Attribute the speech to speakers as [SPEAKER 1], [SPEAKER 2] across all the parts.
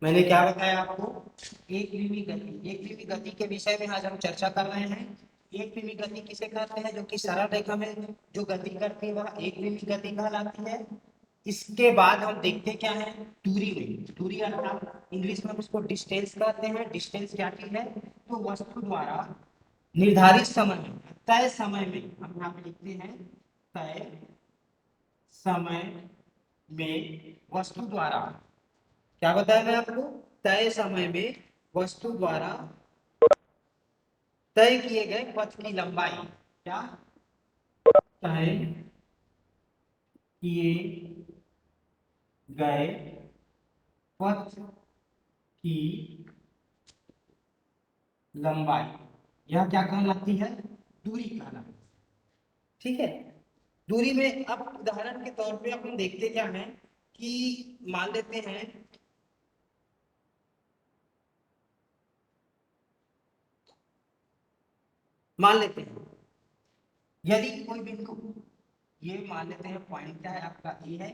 [SPEAKER 1] मैंने क्या बताया आपको? एक विमी गति के विषय में आज हम चर्चा कर रहे हैं। एक विमी गति किसे कहते हैं? जो कि सरल रेखा में जो गति करती है वह एक विमी गति कहलाती है। इसके बाद हम देखते क्या है, दूरी में। दूरी अर्थात इंग्लिश में उसको डिस्टेंस कहते हैं। डिस्टेंस क्या चीज है? तो वस्तु द्वारा निर्धारित समय में, तय समय में, हम यहाँ पे लिखते हैं तय समय में वस्तु द्वारा, क्या बताया मैं आपको? तय समय में वस्तु द्वारा तय किए गए पथ की लंबाई, क्या? तय किए गए पथ की लंबाई, यह क्या कहलाती है? दूरी कहलाती है। ठीक है। दूरी में अब उदाहरण के तौर पे अपन देखते क्या है कि मान लेते हैं, मान लेते हैं यदि कोई बिंदु, ये मान लेते हैं पॉइंट क्या है आपका ए है,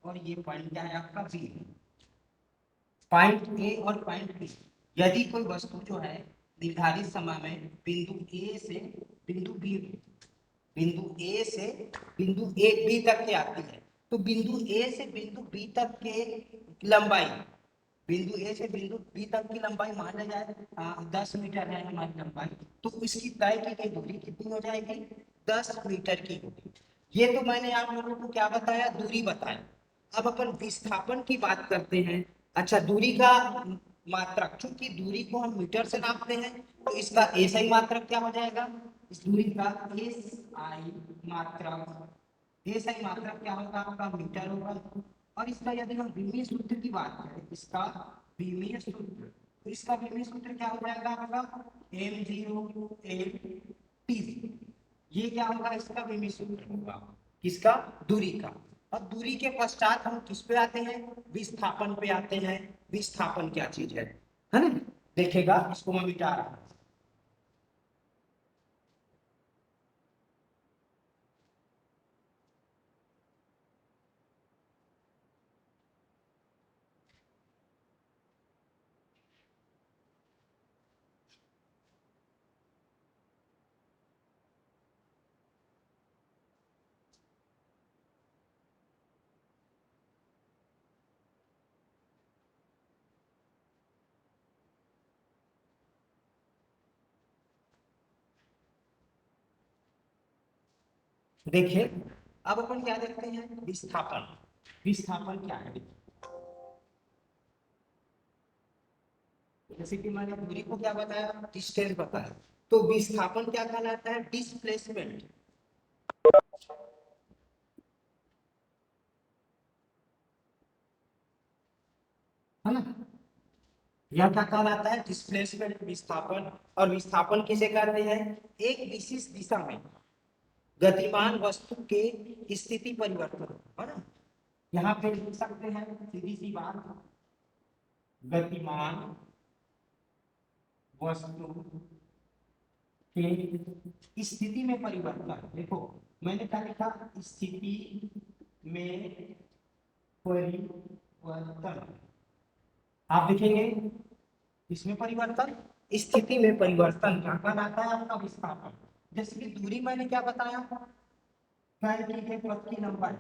[SPEAKER 1] और ये पॉइंट क्या है आपका बी है। पॉइंट ए और पॉइंट बी, यदि कोई वस्तु जो है निर्धारित समय में बिंदु ए से बिंदु बी, बिंदु ए से बिंदु ए बी तक के आती है, तो बिंदु ए से बिंदु बी तक के लंबाई, बिंदु ए से बिंदु बी तक की लंबाई मान लिया जाए 10 मीटर है हमारी लंबाई, तो इसकी तय की गई दूरी कितनी हो जाएगी? 10 मीटर की होगी। ये तो मैंने आप लोगों को क्या बताया? दूरी बताया। अब अपन विस्थापन की बात करते हैं। अच्छा, दूरी का मात्रक, चूंकि दूरी को हम मीटर से नापते हैं तो इसका एसआई मात्रक क्या हो जाएगा? इस दूरी का एस आई मात्रक, एसआई मात्रक क्या होगा आपका? मीटर होगा। और इसका यदि हम विमीय सूत्र की बात करें, इसका विमीय सूत्र, तो इसका विमीय सूत्र क्या हो जाएगा आपका? m0 ये क्या होगा? इसका विमीय सूत्र होगा किसका? दूरी का। अब दूरी के पश्चात हम किस पे आते हैं? विस्थापन पे आते हैं। विस्थापन क्या चीज है ना? देखेगा, इसको मैं मिटा रहा हूं। देखिए, अब अपन क्या देखते हैं? विस्थापन। विस्थापन क्या है? जैसे कि मैंने दूरी को क्या बताया? डिस्टेंस बताया। तो विस्थापन क्या कहलाता है? डिस्प्लेसमेंट, है ना? यह क्या कहलाता है? डिस्प्लेसमेंट, विस्थापन। और विस्थापन किसे कहते हैं? एक विशेष दिशा में गतिमान वस्तु के स्थिति परिवर्तन, है ना? यहाँ पे लिख सकते हैं सीधी सी बात, गतिमान वस्तु के स्थिति में परिवर्तन। देखो, मैंने क्या लिखा? स्थिति में परिवर्तन। आप देखेंगे इसमें परिवर्तन, स्थिति में परिवर्तन क्या कहलाता है? आपका विस्थापन। जैसे कि दूरी मैंने क्या बताया? तय की गई पथ की लंबाई,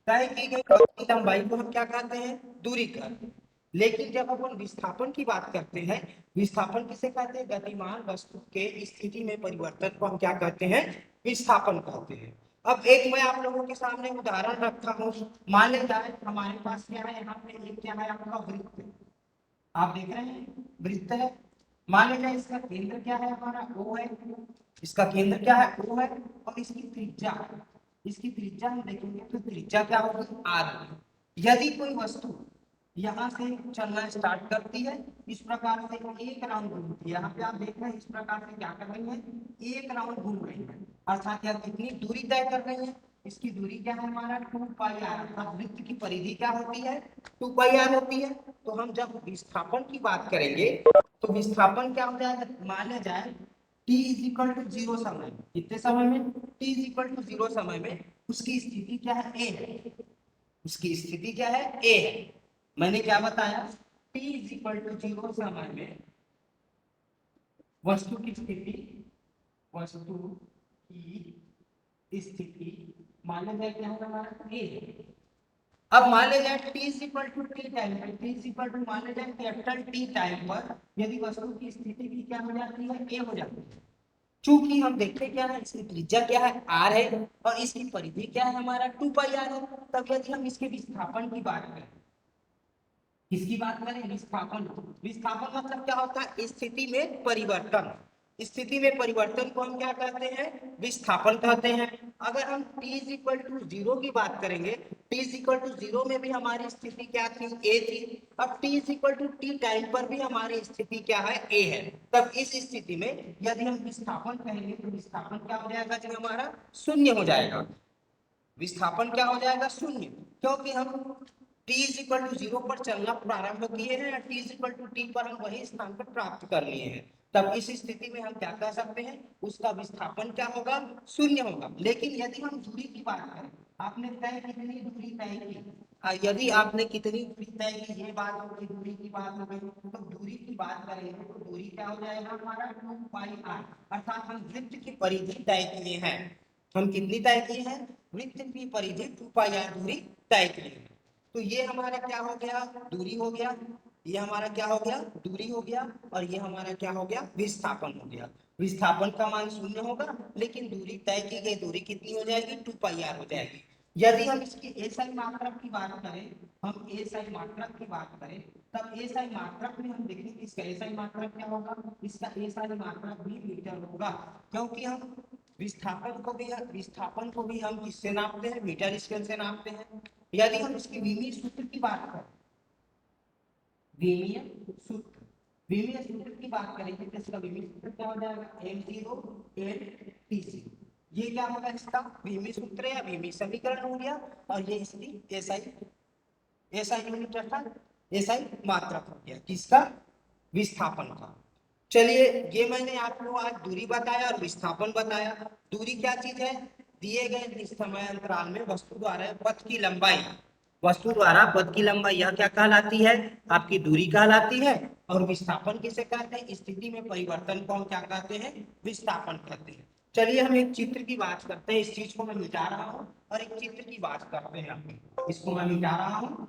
[SPEAKER 1] तय की गई पथ की लंबाई को हम क्या कहते हैं? दूरी कहते हैं। लेकिन जब अपन विस्थापन की बात करते हैं, विस्थापन किसे कहते हैं? गतिमान वस्तु के स्थिति में परिवर्तन को हम क्या कहते हैं? विस्थापन कहते हैं। अब एक मैं आप लोगों के सामने उदाहरण रखता हूँ। मान लेता है हमारे पास क्या है, यहाँ पे एक क्या है आपका? वृत्त। आप देख रहे हैं वृत्त है। मान लीजिए इसका केंद्र क्या है? हमारा O है। इसका केंद्र क्या है? O है। और इसकी त्रिज्या, इसकी त्रिज्या हम देखेंगे तो त्रिज्या क्या होगी? R होगी। यदि कोई वस्तु यहाँ से चलना स्टार्ट करती है, इस प्रकार से एक राउंड घूमती है, यहाँ पे आप देख रहे हैं इस प्रकार से क्या कर रही है? एक राउंड घूम रही है। अर्थात यह कितनी दूरी तय कर रही है? इसकी दूरी क्या है? हमारा 2πr। अर्थात वृत्त की परिधि क्या होती है? 2πr होती है। तो हम जब विस्थापन की बात करेंगे तो विस्थापन क्या हो जाएगा? माना जाए t इज इक्वल टू 0 समय में, कितने समय में? t इज इक्वल टू 0 समय में उसकी स्थिति क्या है? ए है। उसकी स्थिति क्या है? ए है। मैंने क्या बताया? t इज इक्वल टू 0 समय में वस्तु की स्थिति, वस्तु की स्थिति मान लिया जाए क्या है हमारा ए। अब मान लिया जाए t is equal to T time पर, t इज इक्वल टू मान लिया जाए कैपिटल टी टाइम पर यदि वस्तु की स्थिति भी क्या हो जाती है ए हो जाती है। चूंकि हम देखते क्या है इसकी त्रिज्या क्या है r है और इसकी परिधि क्या है हमारा 2 पाई r है। तब यदि हम इसके विस्थापन की बात करें, किसकी बात करें विस्थापन, विस्थापन मतलब क्या होता है स्थिति में परिवर्तन, स्थिति में परिवर्तन को हम क्या कहते हैं विस्थापन कहते हैं। अगर हम t इज इक्वल टू 0 की बात करेंगे, t इज इक्वल टू 0 में भी हमारी स्थिति क्या थी a थी। अब t is equal to t time पर भी हमारी स्थिति क्या है a है। तब इस स्थिति में यदि हम विस्थापन कहेंगे तो विस्थापन क्या हो जाएगा जो हमारा शून्य हो जाएगा, विस्थापन क्या हो जाएगा शून्य, क्योंकि हम t इज इक्वल टू 0 पर चलना प्रारंभ किए हैं और t is equal to t पर हम वही स्थान पर प्राप्त कर लिए हैं। तब इस स्थिति में हम क्या कह सकते हैं उसका विस्थापन क्या होगा शून्य होगा। लेकिन यदि हम दूरी की बात करें, आपने तय कितनी दूरी तय की, यदि आपने कितनी दूरी तय की ये बात होगी, दूरी की बात हो गई, तो दूरी की बात करेंगे तो दूरी क्या हो जाएगा हमारा 2 पाई r, अर्थात हम वृत्त की परिधि तय किए हैं। हम कितनी तय की है वृत्त की परिधि 2 पाई r दूरी तय की है। तो ये हमारा क्या हो गया दूरी हो गया, ये हमारा क्या हो गया दूरी हो गया और ये हमारा क्या हो गया विस्थापन हो गया। विस्थापन का मान शून्य होगा लेकिन दूरी तय की गई दूरी कितनी हो जाएगी 2 पाई r हो जाएगी। यदि हम इसकी एसआई मात्रक की बात करें, हम एसआई मात्रक की बात करें तब एसआई मात्रक में हम देखेंगे इसका एसआई मात्रक क्या होगा, इसका एसआई मात्रक भी मीटर होगा, क्योंकि हम विस्थापन को भी हम किससे नापते हैं मीटर स्केल से नापते हैं। यदि हम इसकी विमीय सूत्र की बात करें, विमीय सूत्र, विमीय सूत्र की बात करेंगे तो इसका विमीय सूत्र क्या हो जाएगा m0 n tc। ये क्या होगा इसका विमीय सूत्र या विमीय समीकरण हो गया और ये इसकी एसआई, एसआई यूनिट अर्थात एसआई मात्रक हो गया किसका विस्थापन का। चलिए ये मैंने आपको आज दूरी बताया और विस्थापन बताया। दूरी क्या चीज है, दिए गए समय अंतराल में वस्तु द्वारा पथ की लंबाई, वस्तु द्वारा पथ की लंबाई यह क्या कहलाती है आपकी दूरी कहलाती है। और विस्थापन किसे कहते हैं स्थिति में परिवर्तन को हम क्या कहते हैं विस्थापन कहते हैं। चलिए हम एक चित्र की बात करते हैं, इस चीज को मैं मिटा रहा हूं और एक चित्र की बात करते हैं, इसको मैं मिटा रहा हूं।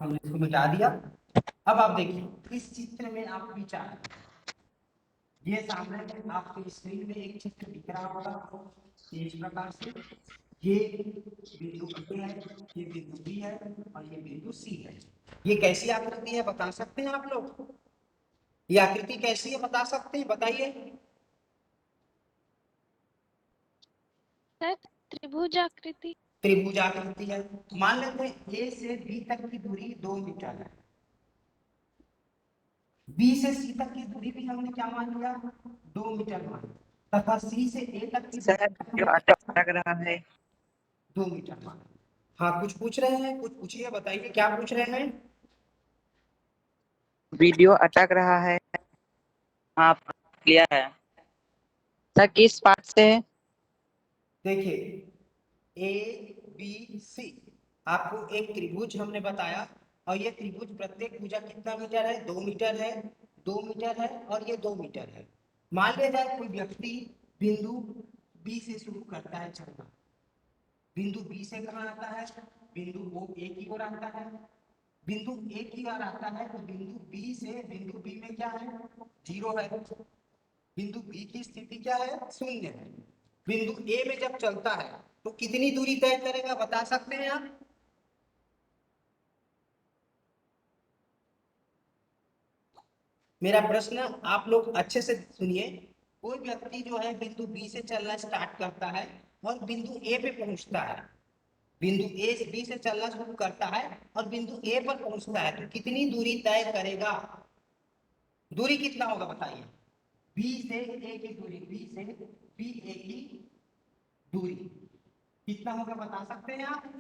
[SPEAKER 1] हमने इसको मिटा दिया। अब आप देखिए इस चित्र में आप विचार, ये सामने आपके स्क्रीन में एक चित्र दिख रहा होगा इस प्रकार से, ये बिंदु ए है, ये बिंदु बी है और ये बिंदु सी है। ये कैसी आकृति है बता सकते हैं आप लोग, ये आकृति कैसी है बता सकते हैं बताइए।
[SPEAKER 2] त्रिभुज आकृति।
[SPEAKER 1] त्रिभुज आकृति है। मान लेते हैं ए से बी तक की दूरी 2 मीटर है, बी से सी तक की दूरी भी हमने क्या मान लिया 2 मीटर मान, तथा सी से ए तक की
[SPEAKER 3] सर जो अटक रहा है
[SPEAKER 1] 2 मीटर मान। हाँ कुछ पूछ रहे हैं, कुछ पूछिए बताइए क्या पूछ रहे हैं।
[SPEAKER 3] वीडियो अटक रहा है। हाँ क्लियर है सर, किस पार्ट से है?
[SPEAKER 1] देखिए ए बी सी आपको एक त्रिभुज हमने बताया और ये त्रिभुज प्रत्येक भुजा कितना मीटर है 2 मीटर है, 2 मीटर है और ये 2 मीटर है। मान लिया जाए कोई व्यक्ति बिंदु बी से शुरू करता है चलना, बिंदु बी से कहाँ आता है बिंदु ओ ए की ओर आता है, बिंदु ए की ओर आता है तो बिंदु बी से बिंदु बी में क्या है 0 है, बिंदु बी की स्थिति क्या है शून्य है। बिंदु ए में जब चलता है तो कितनी दूरी तय करेगा बता सकते हैं आप। मेरा प्रश्न आप लोग अच्छे से सुनिए। कोई व्यक्ति जो है बिंदु बी से चलना स्टार्ट करता है और बिंदु ए पे पहुंचता है, बिंदु ए से बी से चलना शुरू करता है और बिंदु ए पर पहुंचता है, तो कितनी दूरी तय करेगा? दूरी कितना होगा बताइए? बी से ए की दूरी, बी से बी ए की दूरी कितना होगा बता सकते हैं आप?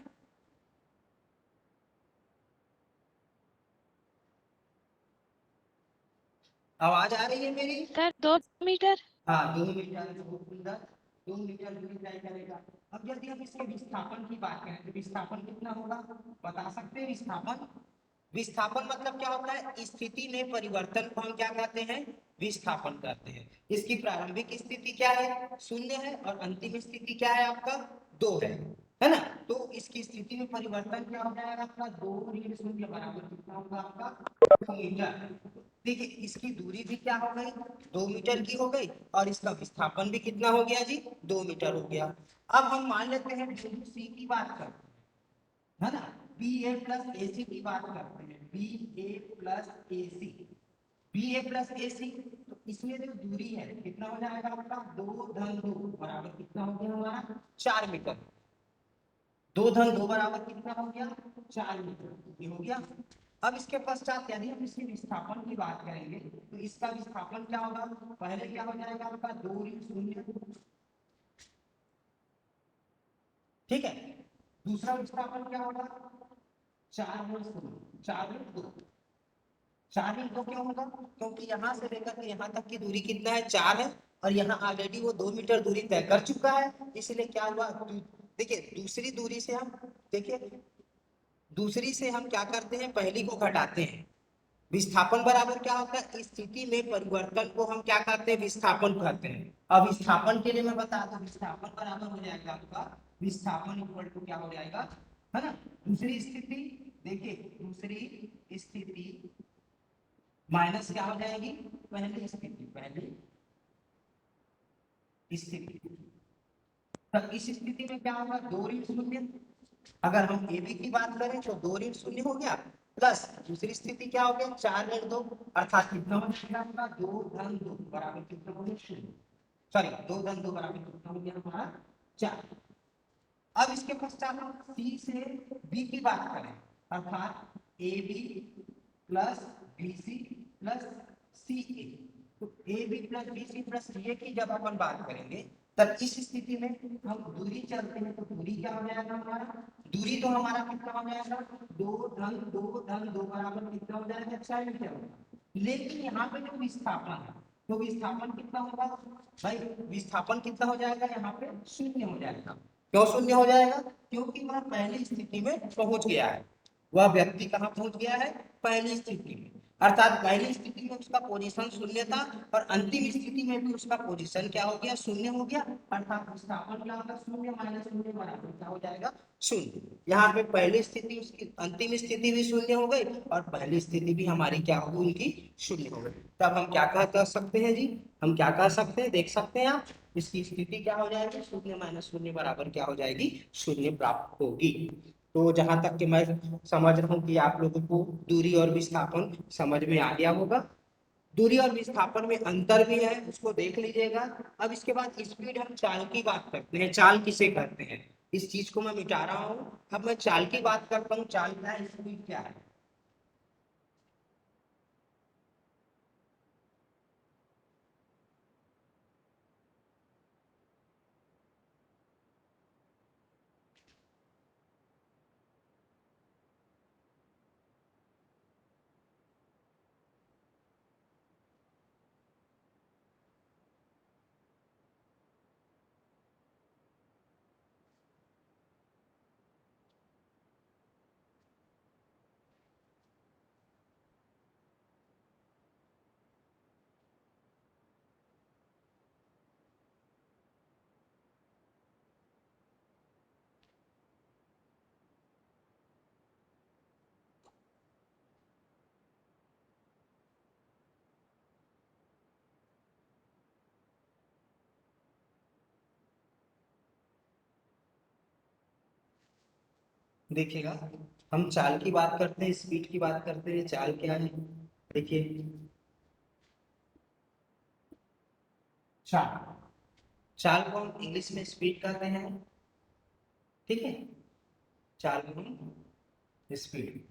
[SPEAKER 1] आवाज आ रही है मेरी?
[SPEAKER 2] Sir 2 metre.
[SPEAKER 1] हाँ 2 मीटर, बहुत सुंदर। 2 मीटर दूरी तय करेगा। अब यदि हम इसके विस्थापन की बात करें तो विस्थापन कितना होगा बता सकते हैं? विस्थापन, विस्थापन मतलब क्या होता है? स्थिति में परिवर्तन को हम क्या कहते हैं? विस्थापन कहते हैं। इसकी प्रारंभिक स्थिति क्या है? शून्य है, और अंतिम स्थिति क्या है आपका? 2 है ना? तो इसकी स्थिति में परिवर्तन क्या हो जाएगा आपका? 2 ऋण शून्य बराबर कितना होगा आपका? मीटर। देखिए इसकी दूरी भी क्या हो गई? 2 मीटर की हो गई, और इसका विस्थापन भी कितना हो गया जी? 2 मीटर हो गया। अब हम मान लेते हैं बिंदु सी की बात करते हैं, है ना? बी ए प्लस ए सी की बात करते हैं, बी ए प्लस ए सी, बी ए प्लस ए सी। तो इसमें जो दूरी है कितना हो जाएगा आपका? 2 धन 2 बराबर कितना हो गया हमारा? 4 मीटर। 2 धन 2 बराबर कितना हो गया? 4 मीटर। ये हो गया। अब इसके पश्चात यदि हम इसके विस्थापन की बात करेंगे तो इसका विस्थापन क्या होगा? पहले क्या हो जाएगा आपका? 2 ऋण शून्य, ठीक है। दूसरा विस्थापन क्या होगा? 4 ऋण शून्य, 4 ऋण 2। 4 ऋण 2 क्यों होगा? क्योंकि यहाँ से लेकर के यहाँ तक की दूरी कितना है? 4 है, और यहाँ ऑलरेडी वो 2 मीटर दूरी तय कर चुका है। इसलिए क्या हुआ? देखिए दूसरी दूरी से हम, देखिए दूसरी से हम क्या करते हैं? पहली को घटाते हैं। विस्थापन बराबर क्या होता है? स्थिति में परिवर्तन को हम क्या कहते हैं? विस्थापन कहते हैं। अब विस्थापन के लिए मैं बता दूं, विस्थापन बराबर हो जाएगा आपका, विस्थापन इक्वल टू क्या हो जाएगा, है ना? दूसरी स्थिति, देखिए दूसरी स्थिति माइनस क्या हो जाएगी? पहली स्थिति, पहली स्थिति। तब इस स्थिति में क्या होगा? 2 ऋण शून्य। अगर हम ए बी की बात करें तो 2 ऋण शून्य हो गया, प्लस दूसरी स्थिति क्या हो गया? 4 ऋण 2, अर्थात कितना हो जाएगा आपका? 2 धन 2 बराबर कितना हो गया? शून्य। सॉरी 2 धन 2 बराबर कितना हो गया हमारा? 4। अब इसके पश्चात हम सी से बी की बात करें, अर्थात A B plus B C plus C A. तो A B plus B C plus C A की जब अपन बात करेंगे, तब इस स्थिति में हम दूरी चलते हैं, तो दूरी क्या हो जाएगा हमारा? दूरी तो हमारा कितना हो जाएगा? 2 धन 2 बराबर कितना हो जाएगा? 4 मीटर। लेकिन यहाँ पे जो विस्थापन है, तो विस्थापन कितना होगा भाई? विस्थापन कितना हो जाएगा? यहाँ पे शून्य हो जाएगा। क्यों शून्य हो जाएगा? क्योंकि वह पहली स्थिति में पहुंच गया है। वह व्यक्ति कहाँ पहुंच गया है? पहली स्थिति में। अर्थात पहली स्थिति में उसका पोजीशन शून्य था, और अंतिम स्थिति में भी उसका पोजीशन क्या हो गया? शून्य हो गया। अर्थात विस्थापन क्या होगा? शून्य माइनस शून्य बराबर क्या हो जाएगा? शून्य। यहाँ पे पहली स्थिति उसकी अंतिम स्थिति भी शून्य हो गई, और पहली स्थिति भी हमारी क्या होगी? उनकी शून्य हो गई। तब हम क्या कह सकते हैं जी? हम क्या कह सकते हैं? देख सकते हैं आप, इसकी स्थिति क्या हो जाएगी? शून्य माइनस शून्य बराबर क्या हो जाएगी? शून्य प्राप्त होगी। तो जहां तक कि मैं समझ रहा हूं कि आप लोगों को दूरी और विस्थापन समझ में आ गया होगा। दूरी और विस्थापन में अंतर भी है, उसको देख लीजिएगा। अब इसके बाद स्पीड, हम चाल की बात करते हैं। चाल किसे करते हैं? इस चीज को मैं मिटा रहा हूं। अब मैं चाल की बात करता हूँ। चाल क्या है? स्पीड क्या है? देखिएगा, हम चाल की बात करते हैं, स्पीड की बात करते हैं। चाल क्या है? देखिए चाल। चाल को हम इंग्लिश में स्पीड कहते हैं, ठीक है, चाल को हम स्पीड।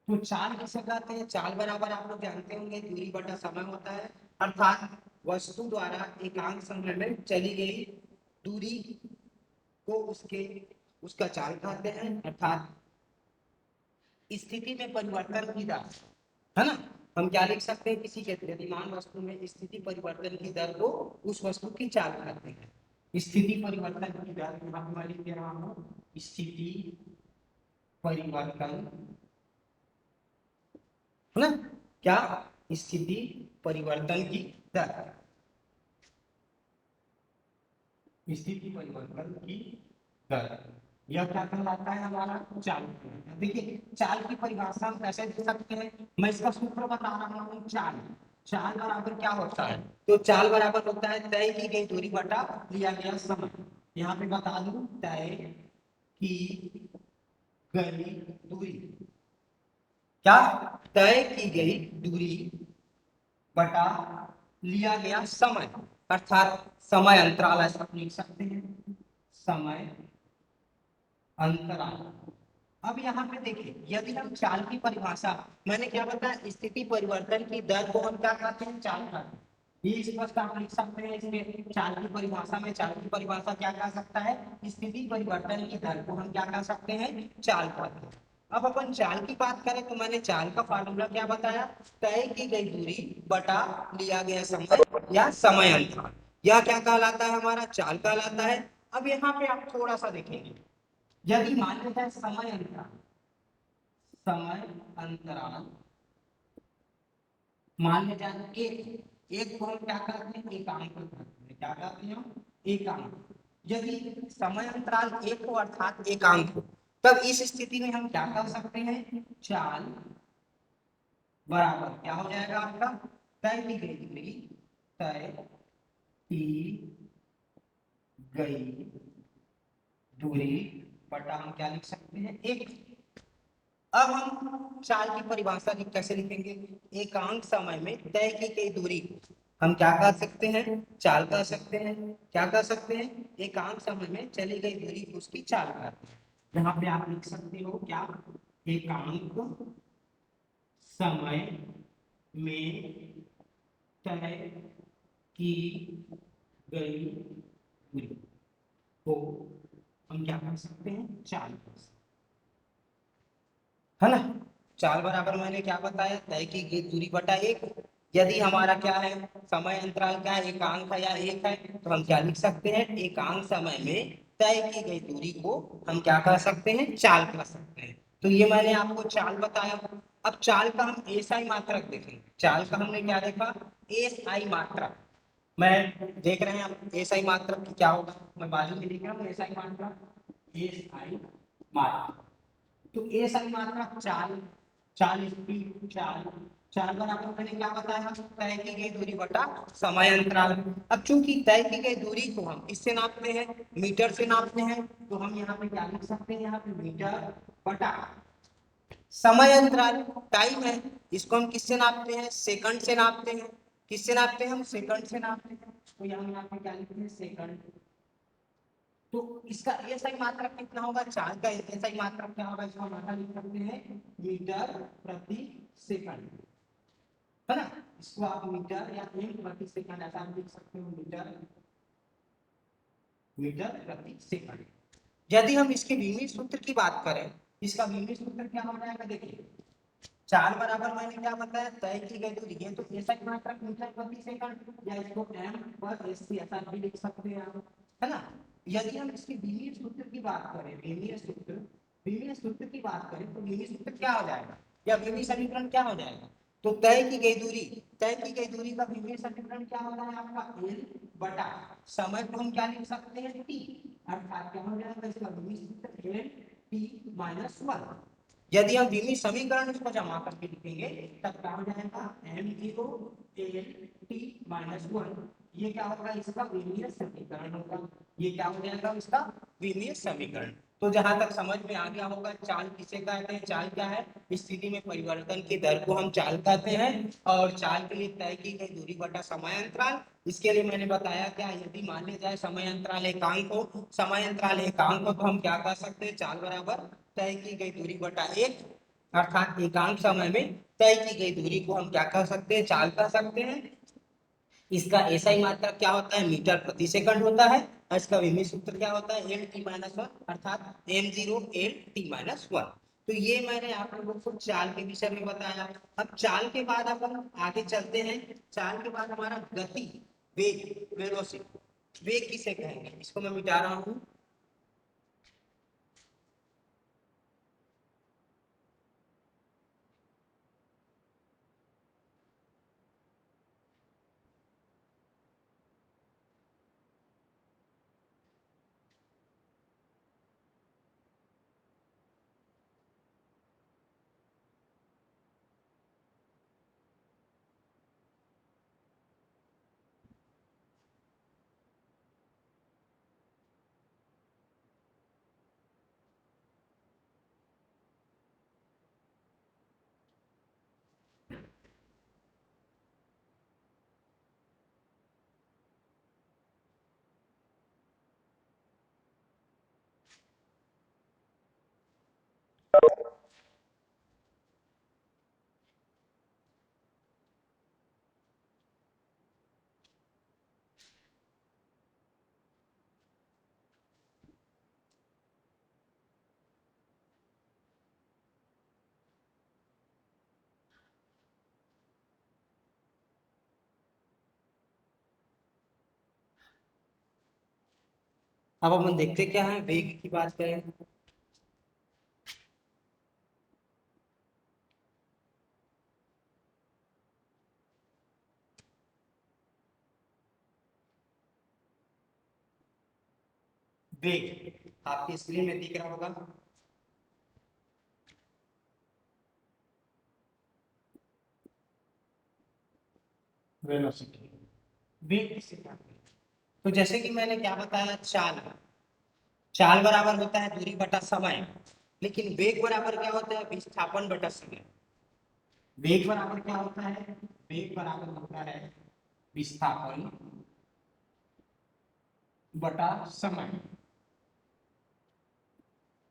[SPEAKER 1] तो चाल किसे कहते हैं? चाल बराबर आप लोग जानते होंगे दूरी बटा समय होता है, अर्थात वस्तु द्वारा एकांक समय में चली गई दूरी को उसका चाल कहते हैं, अर्थात स्थिति में परिवर्तन की दर, है ना। हम क्या लिख सकते हैं? किसी के गतिमान वस्तु में स्थिति परिवर्तन की दर को उस वस्तु की चाल कहते हैं। स्थिति परिवर्तन की दर मैं लिख दे रहा हूं, स्थिति परिवर्तन, है ना, क्या? स्थिति परिवर्तन की दर, स्थिति परिवर्तन की दर, यह क्या कहलाता है? हमारा चाल। देखिए चाल की परिभाषा हम कैसे दे सकते हैं? मैं इसका सूत्र बता रहा हूँ। चाल, चाल बराबर क्या होता है? तो चाल बराबर होता है तय की गई दूरी बटा लिया गया समय। यहाँ पे बता दूं, तय की गई दूरी, क्या? तय की गई दूरी बटा लिया गया समय, अर्थात समय अंतराल ऐसा लिख सकते हैं, समय अंतराल। अब यहाँ पे देखिए, यदि हम चाल की परिभाषा, मैंने क्या बताया? स्थिति परिवर्तन की दर को हम क्या कहते हैं? चाल कहते हैं। ये स्पष्ट आप लिख सकते हैं इसमें चाल की परिभाषा में। चाल की परिभाषा क्या कह सकता है? स्थिति परिवर्तन की दर को हम क्या कह सकते हैं? चाल कहते हैं। अब अपन चाल की बात करें तो मैंने चाल का फार्मूला क्या बताया? तय की गई दूरी बटा लिया गया समय या समय अंतराल, यह क्या कहलाता है? हमारा चाल कहलाता है। अब यहाँ पे आप थोड़ा सा देखेंगे, यदि मान लेते हैं समय अंतराल, समय अंतराल मान लेते हैं एक, एक को हम क्या कहते हैं? एकांक कहते हैं। क्या कहते हैं हम? एकांक। यदि समय अंतराल एक हो अर्थात एकांक हो, तब इस स्थिति में हम क्या कर सकते हैं? चाल बराबर क्या हो जाएगा आपका? तय की गई दूरी, तय की गई दूरी बटा हम क्या लिख सकते हैं? एक। अब हम चाल की परिभाषा कैसे लिखेंगे? एकांक समय में तय की गई दूरी हम क्या कह सकते हैं? चाल कह सकते हैं। क्या कह सकते हैं? एकांक समय में चली गई दूरी उसकी चाल कहते हैं। यहाँ पे आप लिख सकते हो क्या? एकांक समय में तय की गई दूरी को हम क्या कर सकते हैं? चाल कर सकते हैं, है ना। चाल बराबर मैंने क्या बताया? तय की गई दूरी बटा एक। यदि हमारा क्या है? समय अंतराल क्या है? एकांक है या एक है, तो हम क्या लिख सकते हैं? एकांक समय में तय की गई दूरी को हम क्या कर सकते हैं? चाल कर सकते हैं। तो ये मैंने आपको चाल बताया। अब चाल का हम एसआई मात्रक देखेंगे। चाल का हमने क्या देखा? एसआई मात्रक। मैं देख रहे हैं आप एसआई मात्रक की क्या होगा? मैं बाजू में लिख रहा हूँ एसआई मात्रक, एसआई मात्रक। तो एसआई मात्रक चाल, चाल स्पीड, चाल, चाल बराबर मैंने क्या बताया? तय की गई दूरी बटा समय अंतराल। अब चूंकि तय की गई दूरी को हम किससे नापते हैं? मीटर से नापते हैं, तो हम यहाँ पे क्या लिख सकते हैं? यहाँ पे मीटर बटा समय अंतराल टाइम है, इसको हम किससे नापते हैं? सेकंड से नापते हैं। किससे नापते हैं? हम सेकंड से नापते हैं। तो यहाँ पे क्या लिखते हैं? सेकंड। तो इसका एसआई मात्रक कितना होगा? चाल का एसआई मात्रक क्या होगा? इसको हम लिख सकते हैं मीटर प्रति सेकंड, है ना। इसको आप मीटर या प्रति सेकंड ऐसा लिख सकते हो, मीटर, मीटर प्रति सेकंड। यदि हम इसके विमीय सूत्र की बात करें, इसका विमीय सूत्र क्या हो जाएगा? देखिए चाल बराबर मैंने क्या बताया? तय की गई दूरी, ये तो एसआई मात्रक मीटर प्रति सेकंड, या इसको एम पर एससी ऐसा भी लिख सकते हैं आप, है ना। यदि हम इसके विमीय सूत्र की बात करें, विमीय सूत्र, विमीय सूत्र की बात करें तो विमीय सूत्र क्या हो जाएगा? या विमीय समीकरण क्या हो जाएगा? तो तय की गई दूरी, तय की गई दूरी का विमीय समीकरण क्या हो रहा है आपका? एल बटा समय को हम क्या लिख सकते हैं? टी, अर्थात क्या हो जाएगा? इसका विमीय सूत्र एल टी माइनस 1। यदि हम विमीय समीकरण इसको जमा करके लिखेंगे तब क्या हो जाएगा? m0 L T minus 1। ये क्या होगा? इसका विमीय समीकरण होगा। ये क्या हो जाएगा? इसका विमीय समीकरण। तो जहां तक समझ में आ गया होगा चाल किसे कहते हैं, चाल क्या है, स्थिति में परिवर्तन की दर को हम चाल कहते हैं। और चाल के लिए तय की गई दूरी बटा समय अंतराल। इसके लिए मैंने बताया क्या, यदि मान लिया जाए समय अंतराल एकांक हो, समय अंतराल एकांक हो तो हम क्या कह सकते हैं, चाल बराबर तय की गई दूरी बटा एक, अर्थात एकांक समय में तय की गई दूरी को हम क्या कह सकते हैं, चाल कह सकते हैं। इसका एसआई मात्रक क्या होता है, मीटर प्रति सेकंड होता है। और इसका विमित सूत्र क्या होता है, एल टी माइनस वन, अर्थात M zero L T minus one. तो ये मैंने आप लोगों को चाल के विषय में बताया। अब चाल के बाद अपन आगे चलते हैं। चाल के बाद हमारा गति, वेग, वेलोसिटी। वेग किसे कहेंगे, इसको मैं मिटा रहा हूँ। अब अपन देखते क्या है, वेग की बात करें। वेग आपकी स्क्रीन में दिख रहा होगा। वेलोसिटी, वेग किसे कहते हैं? तो जैसे कि मैंने क्या बताया, चाल, चाल बराबर होता है दूरी बटा समय। लेकिन वेग बराबर क्या होता है, विस्थापन बटा समय। वेग बराबर क्या होता है, वेग बराबर होता है विस्थापन बटा समय।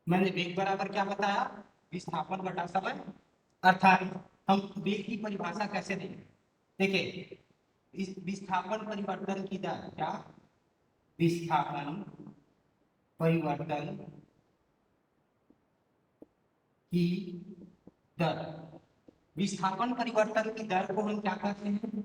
[SPEAKER 1] मैंने वेग बराबर क्या बताया, विस्थापन बटा समय। अर्थात हम वेग की परिभाषा कैसे देंगे, देखिए, इस विस्थापन परिवर्तन की दर क्या, विस्थापन परिवर्तन की दर, विस्थापन परिवर्तन की दर को हम क्या कहते हैं,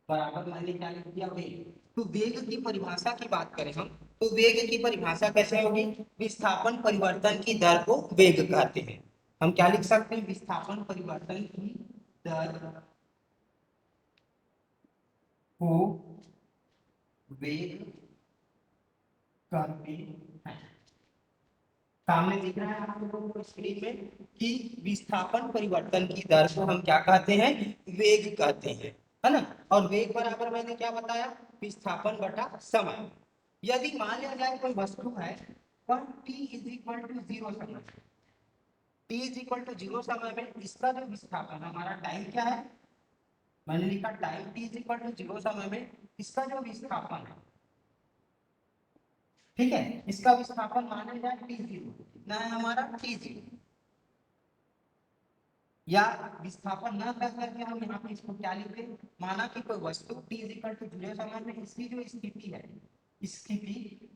[SPEAKER 1] बराबर मैंने क्या लिख दिया, वेग। तो वेग की परिभाषा की बात करें हम, तो वेग की परिभाषा कैसे होगी, विस्थापन परिवर्तन की दर को वेग कहते हैं। हम क्या लिख सकते हैं, विस्थापन परिवर्तन की दर को वेग कहते हैं। सामने दिख रहा है आप लोगों को स्क्रीन में कि विस्थापन परिवर्तन की दर को हम क्या कहते हैं, वेग कहते हैं, है ना। और वेग बराबर मैंने क्या बताया, विस्थापन बटा समय। यदि मान लिया जाए कोई वस्तु है पर t is equal to zero समय, t is equal to zero समय में इसका जो विस्थापन, हमारा टाइम क्या है, मैंने लिखा time t is equal to zero समय में इसका जो विस्थापन है, ठीक है, इसका विस्थापन माना जाए टी जीरो, कितना है हमारा टी जीरो। या विस्थापन न कर करके हम यहाँ पे इसको क्या लिखते हैं, माना कि कोई वस्तु t is equal to zero समय में इसकी जो स्थिति है, स्थिति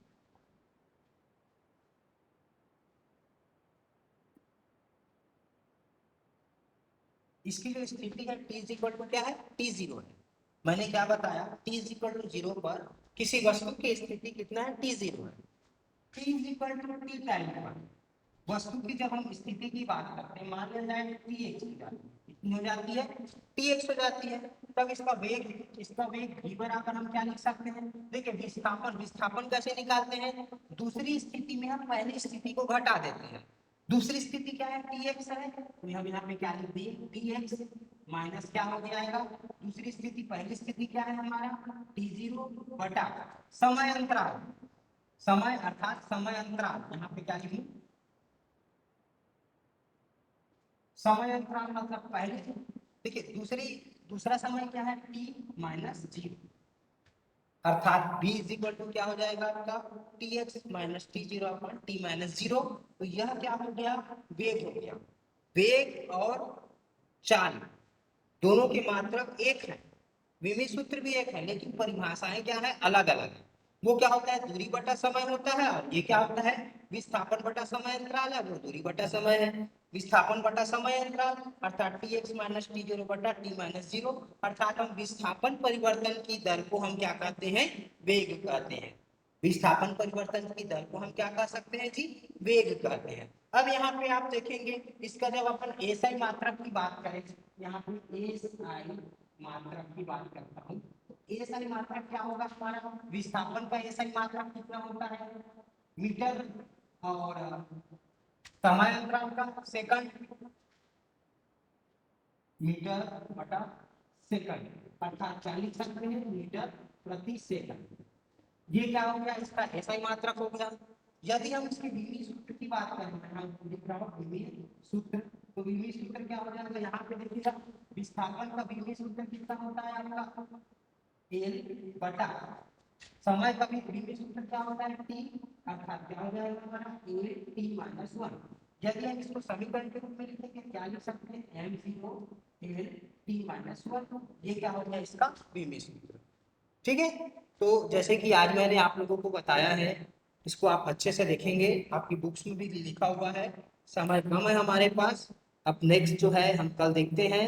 [SPEAKER 1] इसकी जो स्थिति है t इज इक्वल टू क्या है, टी जीरो है। मैंने क्या बताया, t is equal to zero पर किसी वस्तु की स्थिति कितना है, टी जीरो है। t is equal to T time पर वस्तु की जब हम स्थिति की बात करते हैं, मान लिया जाए टी एक्स की जाती है, कितनी हो जाती है, टी एक्स हो जाती है। तब इसका वेग v बराबर हम क्या लिख सकते हैं, देखिए विस्थापन, विस्थापन कैसे निकालते हैं, दूसरी स्थिति में हम पहली स्थिति को घटा देते हैं। दूसरी स्थिति क्या है, टी एक्स है, तो हम यहाँ पे क्या लिख दिए, टी एक्स माइनस क्या हो जाएगा, दूसरी स्थिति, पहली स्थिति क्या है हमारा टी जीरो बटा समय अंतराल, समय अर्थात समय अंतराल, यहाँ पे क्या लिखूं, समय अंतराल मतलब पहले, देखिए दूसरा समय क्या है, t माइनस जीरो, अर्थात b इज इक्वल टू क्या हो जाएगा आपका T x minus T zero upon T minus zero. तो यह क्या हो गया, वेग हो गया। वेग और चाल दोनों की मात्रक एक है, विमीय सूत्र भी एक है, लेकिन परिभाषाएं क्या है, अलग अलग है। वो क्या होता है, दूरी बटा समय होता है, और ये क्या होता है, विस्थापन बटा समय अंतराल है, वो दूरी बटा समय है। विस्थापन बटा समय अंतराल अर्थात T x minus T zero बटा टी माइनस जीरो, अर्थात हम विस्थापन परिवर्तन की दर को हम क्या कहते हैं, वेग कहते हैं। विस्थापन परिवर्तन की दर को हम क्या कह सकते हैं जी, वेग कहते हैं। अब यहाँ पे आप देखेंगे, इसका जब अपन एसआई मात्रक की बात करें, यहाँ पे एसआई मात्रक की बात करता हूँ, तो एसआई मात्रक क्या होगा हमारा, विस्थापन का एसआई मात्रक कितना होता है, मीटर, और समय अंतराल का सेकंड, मीटर बटा सेकंड, अर्थात 40 सकते हैं मीटर प्रति सेकंड। ये क्या हो गया, इसका एसआई मात्रक हो गया। यदि हम इसके विमीय सूत्र की बात करें, हम लिख रहा हूं विमीय सूत्र, तो विमीय सूत्र क्या हो जाएगा, यहाँ पे देखिएगा, विस्थापन का विमीय सूत्र कितना होता है आपका, एल बटा समय का भी विमीय सूत्र क्या होता है, टी, अर्थात क्या हो जाएगा हमारा ए टी माइनस वन। यदि हम इसको समीकरण के रूप में लिखेंगे, क्या लिख सकते हैं, M zero L T minus one, ये क्या हो गया इसका विमीय सूत्र। ठीक है, तो जैसे कि आज मैंने आप लोगों को बताया है, इसको आप अच्छे से देखेंगे, आपकी बुक्स में भी लिखा हुआ है। समय कम है हमारे पास, अब नेक्स्ट जो है हम कल देखते हैं